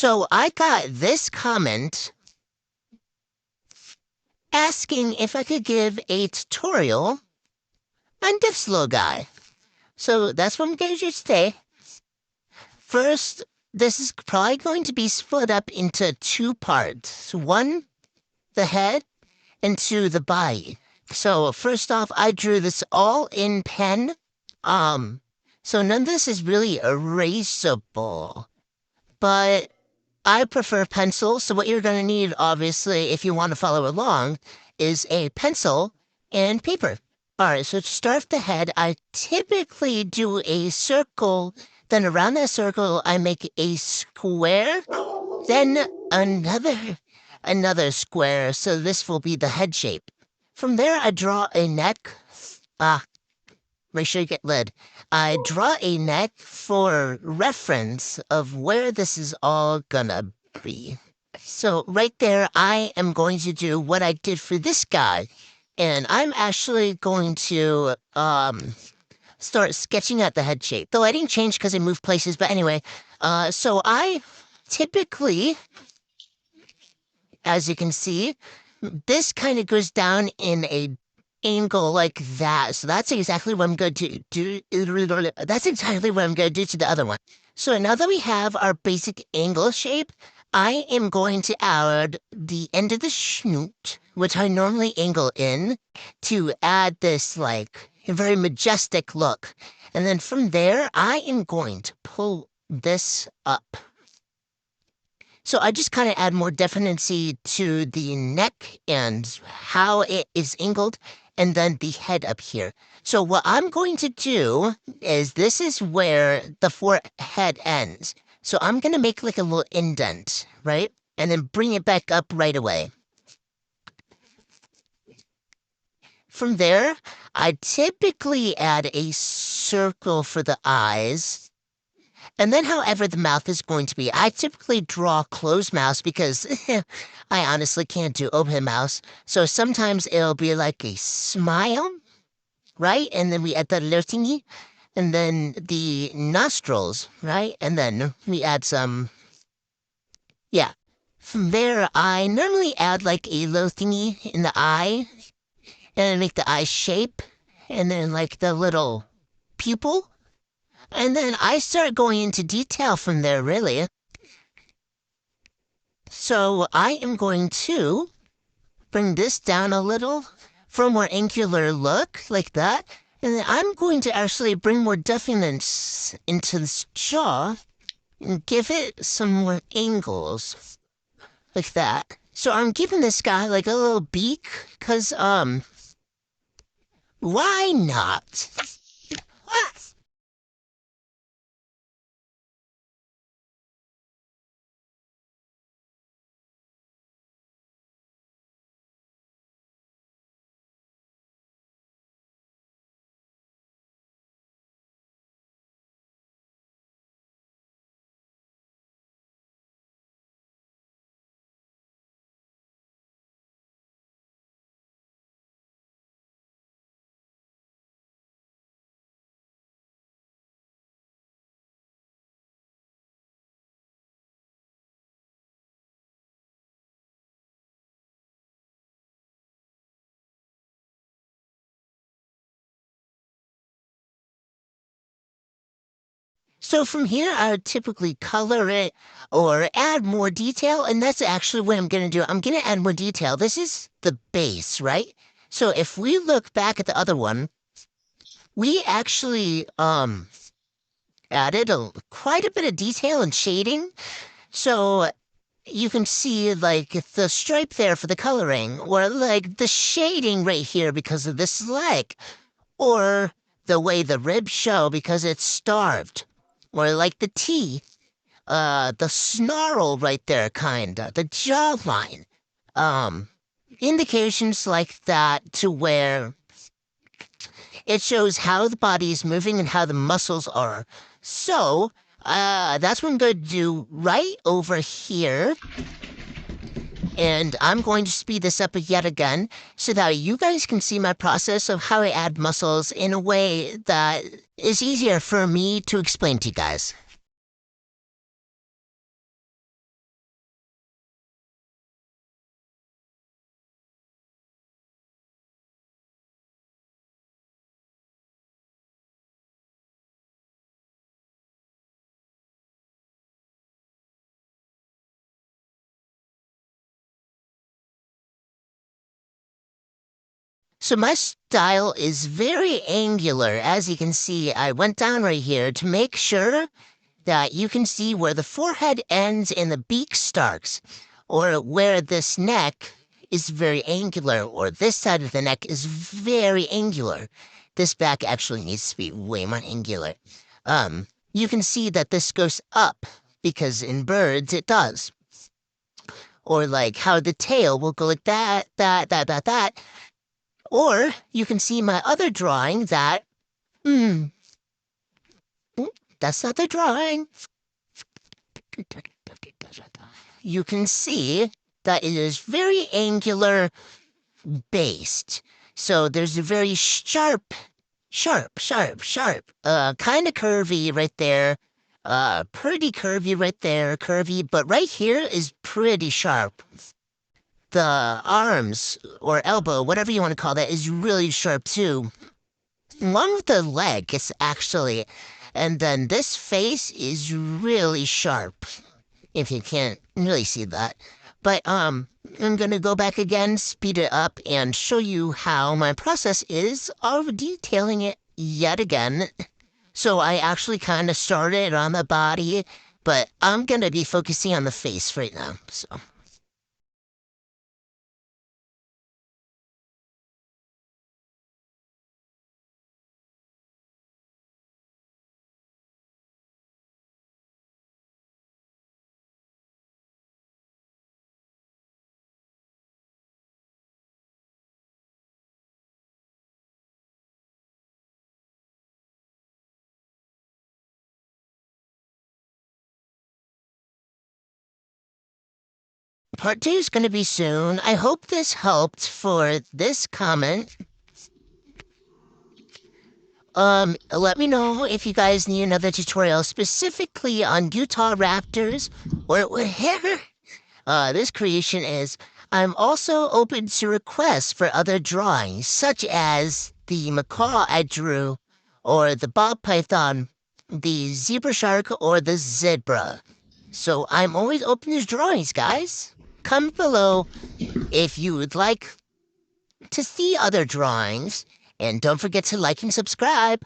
So I got this comment asking if I could give a tutorial on this little guy. So that's what I'm going to do today. First, this is probably going to be split up into two parts. One, the head, and two, the body. So first off, I drew this all in pen. Um, so none of this is really erasable, but I prefer pencil, so what you're going to need, obviously, if you want to follow along, is a pencil and paper. All right, so to start with the head, I typically do a circle, then around that circle, I make a square, then another square, so this will be the head shape. From there, I draw a neck. Ah, make sure you get lid. I draw a neck for reference of where this is all gonna be. So right there, I am going to do what I did for this guy. And I'm actually going to start sketching out the head shape. Though I didn't change because I moved places, but anyway, so I typically, as you can see, this kind of goes down in a angle like that. So that's exactly what I'm going to do. That's exactly what I'm going to do to the other one. So now that we have our basic angle shape, I am going to add the end of the snoot, which I normally angle in, to add this like very majestic look. And then from there, I am going to pull this up. So I just kind of add more definition to the neck and how it is angled, and then the head up here. So what I'm going to do is this is where the forehead ends. So I'm going to make like a little indent, right? And then bring it back up right away. From there, I typically add a circle for the eyes. And then however the mouth is going to be, I typically draw closed mouths because I honestly can't do open mouths. So sometimes it'll be like a smile, right? And then we add the little thingy, and then the nostrils, right? And then we add some, yeah. From there, I normally add like a little thingy in the eye, and then make the eye shape, and then like the little pupil. And then I start going into detail from there, really. So I am going to bring this down a little for a more angular look, like that. And then I'm going to actually bring more definiteness into this jaw and give it some more angles, like that. So I'm giving this guy like a little beak, because, why not? So from here, I would typically color it or add more detail, and that's actually what I'm going to do. I'm going to add more detail. This is the base, right? So if we look back at the other one, we actually added quite a bit of detail and shading. So you can see like the stripe there for the coloring, or like the shading right here because of this leg, or the way the ribs show because it's starved, or like the teeth, the snarl right there, kinda, the jawline. Um, Indications like that to where it shows how the body is moving and how the muscles are. So, that's what I'm going to do right over here. And I'm going to speed this up yet again so that you guys can see my process of how I add muscles in a way that is easier for me to explain to you guys. So my style is very angular. As you can see, I went down right here to make sure that you can see where the forehead ends and the beak starts, or where this neck is very angular, or this side of the neck is very angular. This back actually needs to be way more angular. You can see that this goes up because in birds it does. Or like how the tail will go like that. Or you can see my other drawing that, hmm, that's not the drawing. You can see that it is very angular based. So there's a very sharp, kind of curvy right there. Pretty curvy right there, curvy, but right here is pretty sharp. The arms or elbow, whatever you want to call that, is really sharp too. Along with the leg, it's actually, and then this face is really sharp, if you can't really see that. But, I'm gonna go back again, speed it up, and show you how my process is of detailing it yet again. So I actually kind of started on the body, but I'm gonna be focusing on the face right now, so. Part 2 is gonna be soon. I hope this helped for this comment. Let me know if you guys need another tutorial specifically on Utah Raptors or whatever this creation is. I'm also open to requests for other drawings, such as the macaw I drew, or the ball python, the zebra shark, or the zebra. So I'm always open to drawings, guys. Comment below if you would like to see other drawings, and don't forget to like and subscribe.